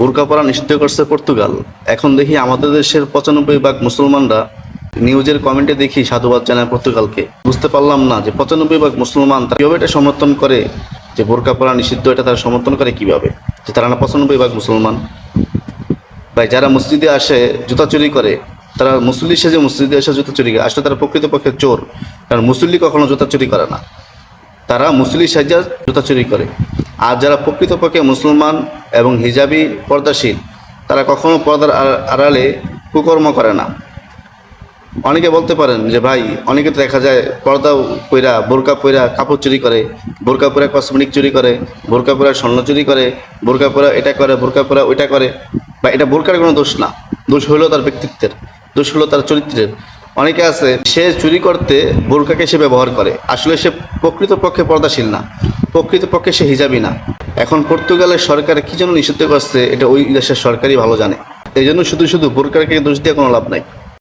বোরকা পরা নিষিদ্ধ করছে পর্তুগাল। এখন দেখি আমাদের দেশের 95% মুসলমানরা নিউজের কমেন্টে দেখি সাধুবাদ জানায় পর্তুগালকে। বুঝতে পারলাম না যে 95% মুসলমান তারা কিভাবে এটা সমর্থন করে যে বোরকা পরা নিষিদ্ধ, এটা তারা সমর্থন করে কিভাবে, যে তারা না 95% মুসলমান। ভাই, যারা মসজিদে আসে জুতা চুরি করে, তারা মুসল্লি সেজে মসজিদে এসে জুতা চুরি করে, আসলে তারা প্রকৃতপক্ষে চোর। কারণ মুসল্লি কখনো জুতা চুরি করে না, তারা মুসল্লি সাজা জুতা চুরি করে। আর যারা প্রকৃতপক্ষে মুসলমান এবং হিজাবি পর্দাশীল, তারা কখনো পর্দার আড়ালে কুকর্ম করে না। অনেকে বলতে পারেন যে ভাই, অনেকে তো দেখা যায় পর্দা পইরা বোরকা পইরা কাপড় চুরি করে, বোরকা পরা কসমেটিক চুরি করে, বোরকা পরা স্বর্ণ চুরি করে, বোরকা পরা এটা করে, বোরকা পরা ওইটা করে। বা এটা বোরকার কোনো দোষ না, দোষ হলো তার ব্যক্তিত্বের, দোষ হলো তার চরিত্রের। অনেকে আছে সে চুরি করতে বোরকাকে সে ব্যবহার করে, আসলে সে প্রকৃতপক্ষে পর্দাশীল না, প্রকৃতপক্ষে সে হিজাবি না। এখন পর্তুগালের সরকার কি জন্য নিষিদ্ধ করছে, এটা ওই দেশের সরকারই ভালো জানে। এই জন্য শুধু শুধু বোরকাকে দোষ দিয়ে কোনো লাভ নাই।